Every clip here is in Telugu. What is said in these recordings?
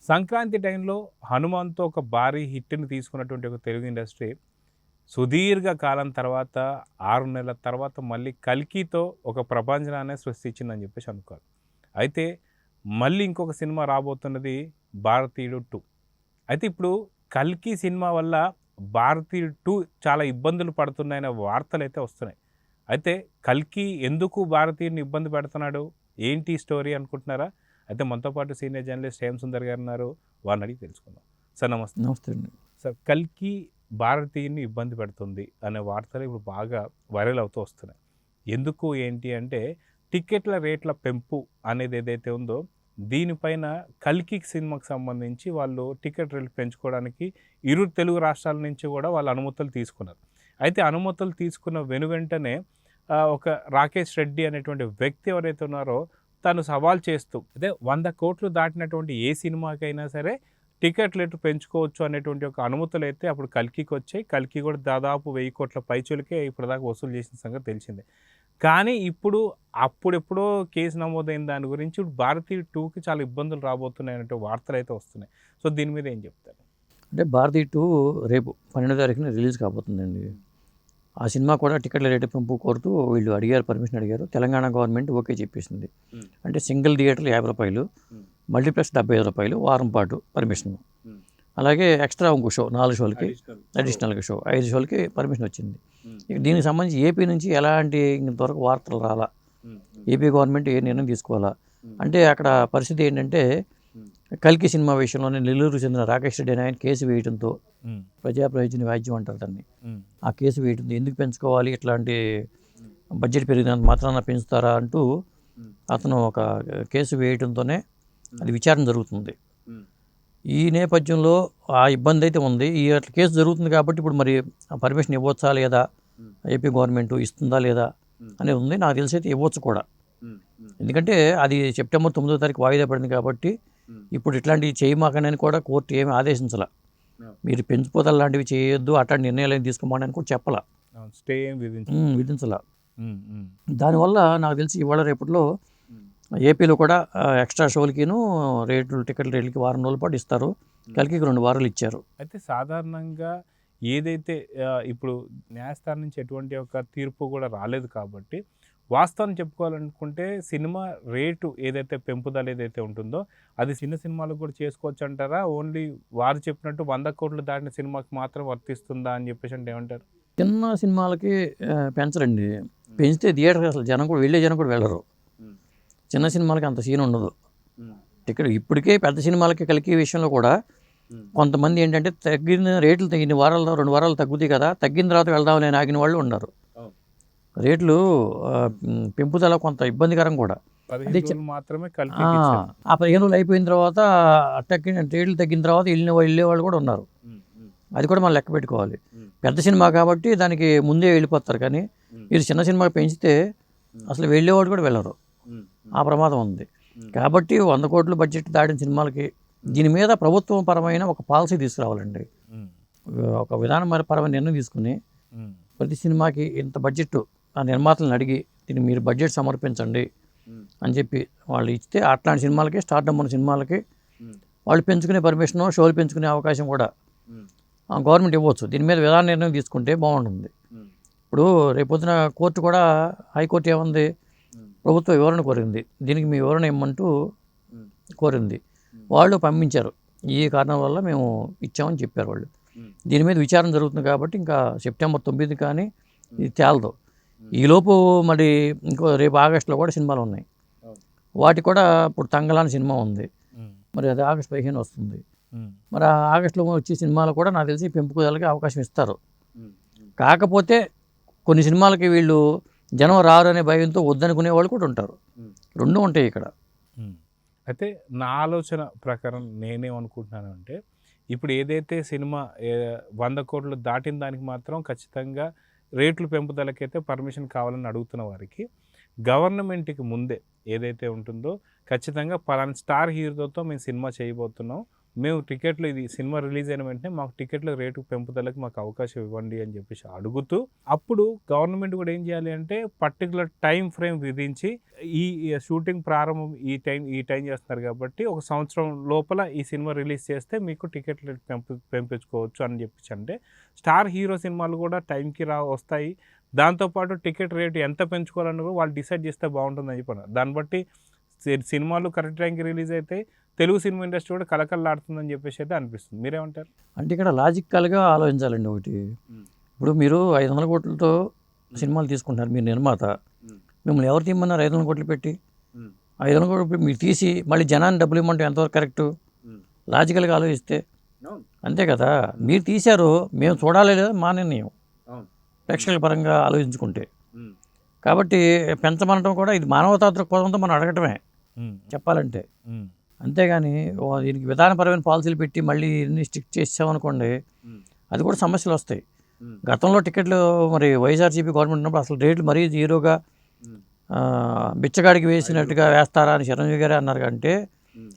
సంక్రాంతి టైంలో 'హనుమాన్'తో ఒక భారీ హిట్‌ని తీసుకున్నటువంటి ఒక తెలుగు ఇండస్ట్రీ సుదీర్ఘ కాలం తర్వాత 6 నెలల తర్వాత మళ్ళీ 'కల్కి'తో ఒక ప్రపంచనాన్నే సృష్టించిందని చెప్పేసి అనుకోవాలి. అయితే మళ్ళీ ఇంకొక సినిమా రాబోతున్నది 'భారతీయుడు 2'. అయితే ఇప్పుడు 'కల్కి' సినిమా వల్ల 'భారతీయుడు 2' చాలా ఇబ్బందులు పడుతున్నాయనే వార్తలైతే వస్తున్నాయి. అయితే 'కల్కి' ఎందుకు భారతీయుడిని ఇబ్బంది పెడుతున్నాడు? ఏంటి స్టోరీ అనుకుంటున్నారా? అయితే మనతో పాటు సీనియర్ జర్నలిస్ట్ హేమ సుందర్ గారు ఉన్నారు. వారిని అడిగి తెలుసుకుందాం. సార్ నమస్తే. నమస్తే అండి. సార్ 'కల్కి' భారతీయుడిని ఇబ్బంది పెడుతుంది అనే వార్తలు ఇప్పుడు బాగా వైరల్ అవుతూ వస్తున్నాయి. ఎందుకు ఏంటి అంటే టికెట్ల రేట్ల పెంపు అనేది ఏదైతే ఉందో దీనిపైన 'కల్కి' సినిమాకి సంబంధించి వాళ్ళు టికెట్ రేట్లు పెంచుకోవడానికి ఇరు తెలుగు రాష్ట్రాల నుంచి కూడా వాళ్ళు అనుమతులు తీసుకున్నారు. అయితే అనుమతులు తీసుకున్న వెనువెంటనే ఒక రాకేష్ రెడ్డి అనేటువంటి వ్యక్తి ఎవరైతే ఉన్నారో తను సవాల్ చేస్తూ అదే 100 కోట్లు దాటినటువంటి ఏ సినిమాకైనా సరే టికెట్ రేట్లు పెంచుకోవచ్చు అనేటువంటి ఒక అనుమతులు అయితే అప్పుడు 'కల్కి'కి వచ్చాయి. 'కల్కి' కూడా దాదాపు 1000 కోట్ల పైచులకే ఇప్పటిదాకా వసూలు చేసిన సంగతి తెలిసిందే. కానీ ఇప్పుడు అప్పుడెప్పుడో కేసు నమోదైన దాని గురించి ఇప్పుడు 'భారతీయుడు 2'కి చాలా ఇబ్బందులు రాబోతున్నాయి అనే వార్తలు అయితే వస్తున్నాయి. సో దీని మీద ఏం చెప్తారు? అంటే 'భారతీయుడు 2' రేపు 12వ తారీఖున రిలీజ్ కాబోతుందండి. ఆ సినిమా కూడా టికెట్ల రేటు పెంపు కోరుతూ వీళ్ళు పర్మిషన్ అడిగారు. తెలంగాణ గవర్నమెంట్ ఓకే చెప్పేసింది. అంటే సింగిల్ థియేటర్లు ₹50, మల్టీప్లెక్స్ ₹75, వారం పాటు పర్మిషన్. అలాగే ఎక్స్ట్రా ఇంకో షో 4 షోలకి అడిషనల్గా 5 షోలకి పర్మిషన్ వచ్చింది. దీనికి సంబంధించి ఏపీ నుంచి ఎలాంటి ఇంతవరకు వార్తలు రాలా. ఏపీ గవర్నమెంట్ ఏ నిర్ణయం తీసుకోవాలా అంటే అక్కడ పరిస్థితి ఏంటంటే 'కల్కి' సినిమా విషయంలోనే నెల్లూరుకు చెందిన రాకేష్ రెడ్డి అనే ఆయన కేసు వేయడంతో ప్రజా ప్రయోజన వ్యాజ్యం అంటారు దాన్ని. ఆ కేసు వేయడంతో ఎందుకు పెంచుకోవాలి, ఇట్లాంటి బడ్జెట్ పెరిగినంత మాత్రాన పెంచుతారా అంటూ అతను ఒక కేసు వేయడంతోనే అది విచారణ జరుగుతుంది. ఈ నేపథ్యంలో ఆ ఇబ్బంది అయితే ఉంది. ఈ అట్లా కేసు జరుగుతుంది కాబట్టి ఇప్పుడు మరి పర్మిషన్ ఇవ్వచ్చా లేదా, ఏపీ గవర్నమెంట్ ఇస్తుందా లేదా అనేది ఉంది. నాకు తెలిసి అయితే ఇవ్వచ్చు కూడా. ఎందుకంటే అది సెప్టెంబర్ 9వ తారీఖు వాయిదా పడింది కాబట్టి ఇప్పుడు ఇట్లాంటివి చేయమాకనని కూడా కోర్టు ఏమి ఆదేశించాల. మీరు పెంచిపోతలు లాంటివి చేయొద్దు, అట్లాంటి నిర్ణయాలు ఏం తీసుకోమని అని కూడా చెప్పాల, స్టే విధించాల. దానివల్ల నాకు తెలిసి ఇవాళ రేపట్లో ఏపీలో కూడా ఎక్స్ట్రా షోలకిను టికెట్ల రేట్లకి వారం రోజుల పాటు ఇస్తారు. 'కల్కికి 2 వారాలు ఇచ్చారు. అయితే సాధారణంగా ఏదైతే ఇప్పుడు న్యాయస్థానం నుంచి ఎటువంటి ఒక తీర్పు కూడా రాలేదు కాబట్టి వాస్తవం చెప్పుకోవాలనుకుంటే సినిమా రేటు ఏదైతే పెంపుదల ఏదైతే ఉంటుందో అది చిన్న సినిమాలకు కూడా చేసుకోవచ్చు అంటారా? ఓన్లీ వారు చెప్పినట్టు 100 కోట్లు దాటిన సినిమాకి మాత్రం వర్తిస్తుందా అని చెప్పేసి అంటే ఏమంటారు? చిన్న సినిమాలకి పెంచరండి. పెంచితే థియేటర్కి అసలు జనం కూడా వెళ్ళరు. చిన్న సినిమాలకి అంత సీన్ ఉండదు. టికెట్ ఇప్పటికే పెద్ద సినిమాలకి 'కల్కి' విషయంలో కూడా కొంతమంది ఏంటంటే తగ్గిన రేట్లు 2 వారాలు తగ్గుతాయి కదా, తగ్గిన తర్వాత వెళ్దామని ఆగిన వాళ్ళు ఉన్నారు. రేట్లు పెంపుదల కొంత ఇబ్బందికరం కూడా. అదే మాత్రమే ఆ 15 రోజులు అయిపోయిన తర్వాత రేట్లు తగ్గిన తర్వాత వెళ్ళేవాళ్ళు కూడా ఉన్నారు. అది కూడా మనం లెక్క పెట్టుకోవాలి. పెద్ద సినిమా కాబట్టి దానికి ముందే వెళ్ళిపోతారు. కానీ ఇది చిన్న సినిమా పెంచితే అసలు వెళ్ళేవాళ్ళు కూడా వెళ్ళరు. ఆ ప్రమాదం ఉంది. కాబట్టి 100 కోట్ల బడ్జెట్ దాటిన సినిమాలకి దీని మీద ప్రభుత్వం పరమైన ఒక పాలసీ తీసుకురావాలండి. ఒక విధానపరమైన నిర్ణయం తీసుకుని ప్రతి సినిమాకి ఇంత బడ్జెట్ ఆ నిర్మాతలను అడిగి దీన్ని మీరు బడ్జెట్ సమర్పించండి అని చెప్పి వాళ్ళు ఇస్తే అట్లాంటి సినిమాలకి స్టార్టప్ ఉన్న సినిమాలకి వాళ్ళు పెంచుకునే పర్మిషన్, షోలు పెంచుకునే అవకాశం కూడా గవర్నమెంట్ ఇవ్వచ్చు. దీని మీద విధాన నిర్ణయం తీసుకుంటే బాగుంటుంది. ఇప్పుడు రేపొద్దున కోర్టు కూడా, హైకోర్టు ఏముంది, ప్రభుత్వ వివరణ కోరింది. దీనికి మీ వివరణ ఇమ్మంటూ కోరింది. వాళ్ళు పంపించారు. ఈ కారణం వల్ల మేము ఇచ్చామని చెప్పారు వాళ్ళు. దీని మీద విచారణ జరుగుతుంది కాబట్టి ఇంకా సెప్టెంబర్ 9 కానీ ఇది తేలదు. ఈలోపు మరి ఇంకో రేపు ఆగస్టులో కూడా సినిమాలు ఉన్నాయి. వాటి కూడా ఇప్పుడు 'తంగలాన్' సినిమా ఉంది. మరి అది ఆగస్టు 15 వస్తుంది. మరి ఆ ఆగస్టులో వచ్చే సినిమాలు కూడా నాకు తెలిసి పెంపుదలకి అవకాశం ఇస్తారు. కాకపోతే కొన్ని సినిమాలకి వీళ్ళు జనం రారు అనే భయంతో వద్దనుకునే వాళ్ళు కూడా ఉంటారు. 2 ఉంటాయి ఇక్కడ. అయితే నా ఆలోచన ప్రకారం నేనేమనుకుంటున్నాను అంటే ఇప్పుడు ఏదైతే సినిమా 100 కోట్లు దాటిన దానికి మాత్రం ఖచ్చితంగా రేట్లు పెంపుదలకైతే పర్మిషన్ కావాలని అడుగుతున్న వారికి గవర్నమెంట్కి ముందే ఏదైతే ఉంటుందో ఖచ్చితంగా పలానా స్టార్ హీరోతో మేము సినిమా చేయబోతున్నాం, మేము టికెట్లు ఇది సినిమా రిలీజ్ అయిన వెంటనే మాకు టికెట్ల రేటు పెంపుదలకు మాకు అవకాశం ఇవ్వండి అని చెప్పేసి అడుగుతూ, అప్పుడు గవర్నమెంట్ కూడా ఏం చేయాలి అంటే పర్టికులర్ టైం ఫ్రేమ్ విధించి ఈ షూటింగ్ ప్రారంభం ఈ టైం చేస్తున్నారు కాబట్టి ఒక సంవత్సరం లోపల ఈ సినిమా రిలీజ్ చేస్తే మీకు టికెట్ రేట్ పెంపించుకోవచ్చు అని చెప్పేసి, అంటే స్టార్ హీరో సినిమాలు కూడా టైంకి వస్తాయి, దాంతోపాటు టికెట్ రేటు ఎంత పెంచుకోవాలని కూడా వాళ్ళు డిసైడ్ చేస్తే బాగుంటుందని చెప్పారు. దాన్ని బట్టి సినిమాలు కరెక్ట్ టైంకి రిలీజ్ అయితే తెలుగు సినిమా ఇండస్ట్రీ కూడా కలకలలాడుతుందని చెప్పేసి అయితే అనిపిస్తుంది. మీరేమంటారు? అంటే ఇక్కడ లాజికల్గా ఆలోచించాలండి. ఒకటి, ఇప్పుడు మీరు 500 కోట్లతో సినిమాలు తీసుకుంటున్నారు, మీరు నిర్మాత, మిమ్మల్ని ఎవరు తీయమన్నారు 500 కోట్లు పెట్టి? 500 కోట్లు మీరు తీసి మళ్ళీ జనాన్ని డబ్బులు ఇవ్వమంటే ఎంతవరకు కరెక్టు? లాజికల్గా ఆలోచిస్తే అంతే కదా. మీరు తీశారు, మేము చూడాలి లేదా మా నిర్ణయం ప్రేక్షకుల పరంగా ఆలోచించుకుంటే. కాబట్టి పెంచమనడం కూడా ఇది మానవతా దృక్పథంతో మనం అడగటమే చెప్పాలంటే. అంతేగాని దీనికి విధానపరమైన పాలసీలు పెట్టి మళ్ళీ ఇన్ని స్టిక్ చేసామనుకోండి, అది కూడా సమస్యలు వస్తాయి. గతంలో టికెట్లు మరి వైఎస్ఆర్సీపీ గవర్నమెంట్ ఉన్నప్పుడు అసలు రేట్లు మరీ జీరోగా బిచ్చగాడికి వేసినట్టుగా వేస్తారా అని చిరంజీవి గారే అన్నారు. కంటే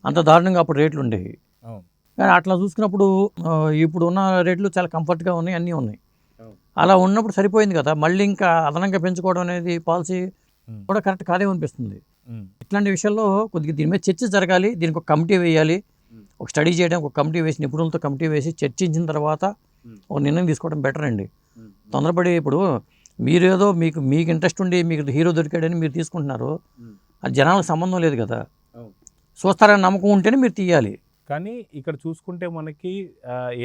అంత దారుణంగా అప్పుడు రేట్లు ఉండేవి. కానీ అట్లా చూసుకున్నప్పుడు ఇప్పుడు ఉన్న రేట్లు చాలా కంఫర్ట్గా ఉన్నాయి, అన్నీ ఉన్నాయి. అలా ఉన్నప్పుడు సరిపోయింది కదా. మళ్ళీ ఇంకా అదనంగా పెంచుకోవడం అనేది పాలసీ కూడా కరెక్ట్ కాదేమో అనిపిస్తుంది. ఇట్లాంటి విషయాల్లో కొద్దిగా దీని మీద చర్చ జరగాలి. దీనికి ఒక కమిటీ వేయాలి, ఒక స్టడీ చేయడానికి ఒక కమిటీ వేసి, నిపుణులతో కమిటీ వేసి చర్చించిన తర్వాత ఒక నిర్ణయం తీసుకోవడం బెటర్ అండి. తొందరపడి ఇప్పుడు మీరేదో మీకు ఇంట్రెస్ట్ ఉండి మీకు హీరో దొరికాడని మీరు తీసుకుంటున్నారు, అది జనాలకు సంబంధం లేదు కదా. చూస్తారని నమ్మకం ఉంటేనే మీరు తీయాలి. కానీ ఇక్కడ చూసుకుంటే మనకి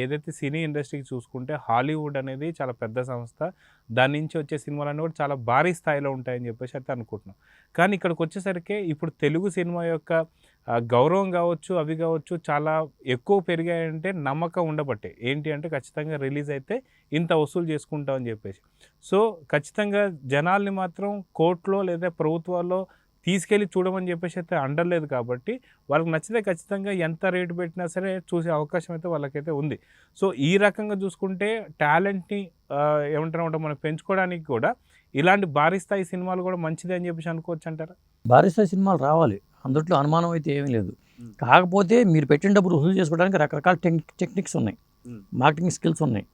ఏదైతే సినీ ఇండస్ట్రీకి చూసుకుంటే హాలీవుడ్ అనేది చాలా పెద్ద సంస్థ, దాని నుంచి వచ్చే సినిమాలన్నీ కూడా చాలా భారీ స్థాయిలో ఉంటాయని చెప్పేసి అయితే అనుకుంటున్నాం. కానీ ఇక్కడికి వచ్చేసరికి ఇప్పుడు తెలుగు సినిమా యొక్క గౌరవం కావచ్చు, అవి కావచ్చు చాలా ఎక్కువ పెరిగాయంటే నమ్మకం ఉండబట్టే. ఏంటి అంటే ఖచ్చితంగా రిలీజ్ అయితే ఇంత వసూలు చేసుకుంటామని చెప్పేసి. సో ఖచ్చితంగా జనాల్ని మాత్రం కోర్టులో లేదా ప్రభుత్వాల్లో తీసుకెళ్ళి చూడమని చెప్పేసి అయితే అండలేదు కాబట్టి వాళ్ళకి నచ్చితే ఖచ్చితంగా ఎంత రేటు పెట్టినా సరే చూసే అవకాశం అయితే వాళ్ళకైతే ఉంది. సో ఈ రకంగా చూసుకుంటే టాలెంట్ని ఏమంటారంటే మనం పెంచుకోవడానికి కూడా ఇలాంటి భారీ స్థాయి సినిమాలు కూడా మంచిదే అని చెప్పేసి అనుకోవచ్చు అంటారా? భారీ స్థాయి సినిమాలు రావాలి, అందులో అనుమానం అయితే ఏమీ లేదు. కాకపోతే మీరు పెట్టిన డబ్బులు వసూలు చేసుకోవడానికి రకరకాల టెక్నిక్స్ ఉన్నాయి, మార్కెటింగ్ స్కిల్స్ ఉన్నాయి.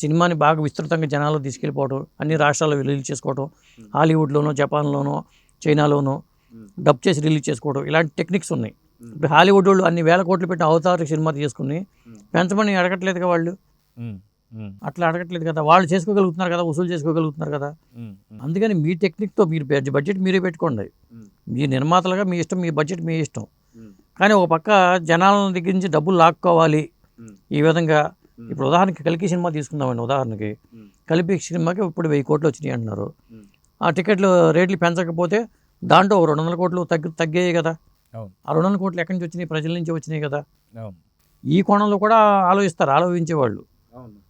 సినిమాని బాగా విస్తృతంగా జనాల్లో తీసుకెళ్ళిపోవడం, అన్ని రాష్ట్రాల్లో రిలీజ్ చేసుకోవడం, హాలీవుడ్లోనో జపాన్లోనో చైనాలోనూ డబ్ చేసి రిలీజ్ చేసుకోవడం, ఇలాంటి టెక్నిక్స్ ఉన్నాయి. ఇప్పుడు హాలీవుడ్ వాళ్ళు అన్ని వేల కోట్లు పెట్టిన అవతార సినిమా తీసుకుని పెంచమని అడగట్లేదు కదా వాళ్ళు, అట్లా అడగట్లేదు కదా. వాళ్ళు చేసుకోగలుగుతున్నారు కదా, వసూలు చేసుకోగలుగుతున్నారు కదా. అందుకని మీ టెక్నిక్తో మీరు బడ్జెట్ మీరే పెట్టుకోండి, మీ నిర్మాతలుగా మీ ఇష్టం, మీ బడ్జెట్ మీ ఇష్టం. కానీ ఒక పక్క జనాల దగ్గర నుంచి డబ్బులు లాక్కోవాలి ఈ విధంగా. ఇప్పుడు ఉదాహరణకి కల్కి సినిమా తీసుకుందామండి. ఉదాహరణకి కల్కి సినిమాకి ఇప్పుడు 1000 కోట్లు వచ్చినాయి అంటున్నారు. ఆ టికెట్లు రేట్లు పెంచకపోతే దాంట్లో 200 కోట్లు తగ్గాయి కదా. ఆ 200 కోట్లు ఎక్కడి నుంచి వచ్చినాయి? ప్రజల నుంచి వచ్చినాయి కదా. ఈ కోణంలో కూడా ఆలోచించేవాళ్ళు.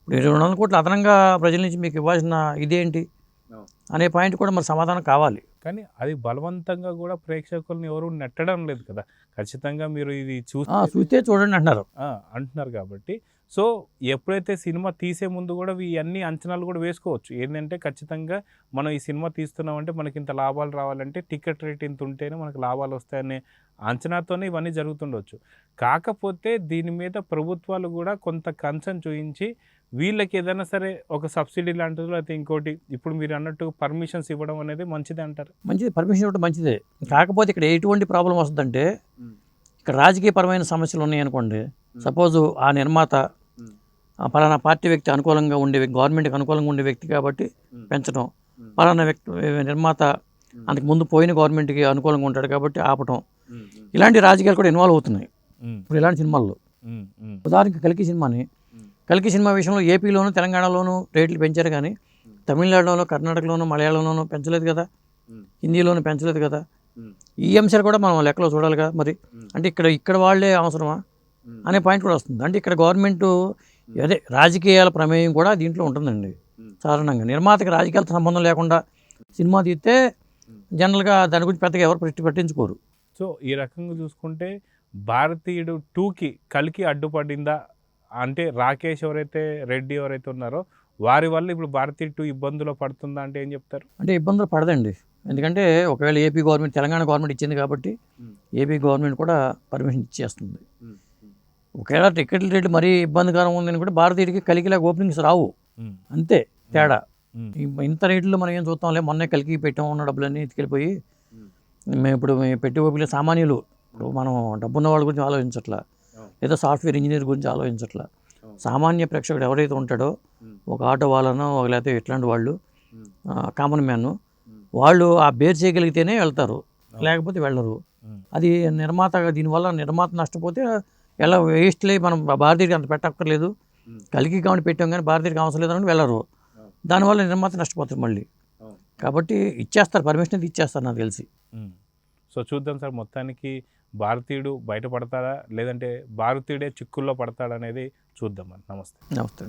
ఇప్పుడు 200 కోట్లు అదనంగా ప్రజల నుంచి మీకు ఇవ్వాల్సిన ఇదేంటి అనే పాయింట్ కూడా మరి సమాధానం కావాలి. కానీ అది బలవంతంగా కూడా ప్రేక్షకులను ఎవరు నెట్టడం లేదు కదా. ఖచ్చితంగా మీరు ఇది చూస్తే చూడండి అంటున్నారు కాబట్టి. సో ఎప్పుడైతే సినిమా తీసే ముందు కూడా ఇవన్నీ అంచనాలు కూడా వేసుకోవచ్చు. ఏంటంటే ఖచ్చితంగా మనం ఈ సినిమా తీస్తున్నామంటే మనకి ఇంత లాభాలు రావాలంటే టికెట్ రేట్ ఇంత ఉంటేనే మనకు లాభాలు వస్తాయనే అంచనాతోనే ఇవన్నీ జరుగుతుండవచ్చు. కాకపోతే దీని మీద ప్రభుత్వాలు కూడా కొంత కన్సర్న్ చూపించి వీళ్ళకి ఏదైనా సరే ఒక సబ్సిడీ లాంటిది అయితే ఇంకోటి, ఇప్పుడు మీరు అన్నట్టు పర్మిషన్స్ ఇవ్వడం అనేది మంచిదే అంటారు. మంచిది, పర్మిషన్ ఇవ్వడం మంచిదే. కాకపోతే ఇక్కడ ఎటువంటి ప్రాబ్లం వస్తుందంటే, ఇక్కడ రాజకీయపరమైన సమస్యలు ఉన్నాయనుకోండి. సపోజ్ ఆ నిర్మాత పలానా పార్టీ వ్యక్తి అనుకూలంగా ఉండే గవర్నమెంట్కి అనుకూలంగా ఉండే వ్యక్తి కాబట్టి పెంచడం, పలానా వ్యక్తి నిర్మాత అంతకు ముందు పోయిన గవర్నమెంట్కి అనుకూలంగా ఉంటాడు కాబట్టి ఆపటం, ఇలాంటి రాజకీయాలు కూడా ఇన్వాల్వ్ అవుతున్నాయి ఇప్పుడు ఇలాంటి సినిమాల్లో. ఉదాహరణకి కల్కి సినిమా విషయంలో ఏపీలోను తెలంగాణలోనూ రేట్లు పెంచారు, కానీ తమిళనాడులోనూ కర్ణాటకలోనూ మలయాళంలోనూ పెంచలేదు కదా, హిందీలోనూ పెంచలేదు కదా. ఈ అంశాలు కూడా మనం లెక్కలో చూడాలి కదా. మరి అంటే ఇక్కడ వాళ్ళే అవసరమా అనే పాయింట్ కూడా వస్తుంది. అంటే ఇక్కడ గవర్నమెంట్ అదే రాజకీయాల ప్రమేయం కూడా దీంట్లో ఉంటుందండి. సాధారణంగా నిర్మాతకి రాజకీయాలతో సంబంధం లేకుండా సినిమా తీస్తే జనరల్గా దాని గురించి పెద్దగా ఎవరు పట్టించుకోరు. సో ఈ రకంగా చూసుకుంటే భారతీయుడు 2కి కల్కి అడ్డుపడిందా అంటే రాకేష్ రెడ్డి ఎవరైతే ఉన్నారో వారి వల్ల ఇప్పుడు భారతీయుడు 2 ఇబ్బందులు పడుతుందా అంటే ఏం చెప్తారు? అంటే ఇబ్బందులు పడదండి. ఎందుకంటే ఒకవేళ ఏపీ గవర్నమెంట్, తెలంగాణ గవర్నమెంట్ ఇచ్చింది కాబట్టి ఏపీ గవర్నమెంట్ కూడా పర్మిషన్ ఇచ్చేస్తుంది. ఒకవేళ టికెట్ల రేట్లు మరీ ఇబ్బందికరం ఉందని కూడా భారతీయుడికి కలికిలాగా ఓపెనింగ్స్ రావు, అంతే తేడా. ఇంత రేట్లో మనం ఏం చూస్తాంలే, మొన్నే కలికి పెట్టాం ఉన్న డబ్బులన్నీ ఎత్తుకెళ్ళిపోయి. మేము ఇప్పుడు పెట్టి ఓపిక సామాన్యులు, ఇప్పుడు మనం డబ్బున్న వాళ్ళ గురించి ఆలోచించట్లా, లేదా సాఫ్ట్వేర్ ఇంజనీర్ గురించి ఆలోచించట్లా. సామాన్య ప్రేక్షకుడు ఎవరైతే ఉంటాడో, ఒక ఆటో వాళ్ళనో లేకపోతే ఇట్లాంటి వాళ్ళు, కామన్ మ్యాన్, వాళ్ళు ఆ బేర్ చేయగలిగితేనే వెళ్తారు, లేకపోతే వెళ్ళరు. అది నిర్మాతగా, దీనివల్ల నిర్మాత నష్టపోతే ఎలా వేస్ట్లే, మనం భారతీయుడికి అంత పెట్టక్కర్లేదు, కలికి కాబట్టి పెట్టాం కానీ భారతీయుడికి అవసరం లేదని వెళ్ళరు. దానివల్ల నిర్మాత నష్టపోతారు మళ్ళీ. కాబట్టి ఇచ్చేస్తారు, పర్మిషన్ అయితే ఇచ్చేస్తారు నాకు తెలిసి. సో చూద్దాం సార్, మొత్తానికి భారతీయుడు బయటపడతాడా లేదంటే భారతీయుడే చిక్కుల్లో పడతాడనేది చూద్దాం. నమస్తే. నమస్తే.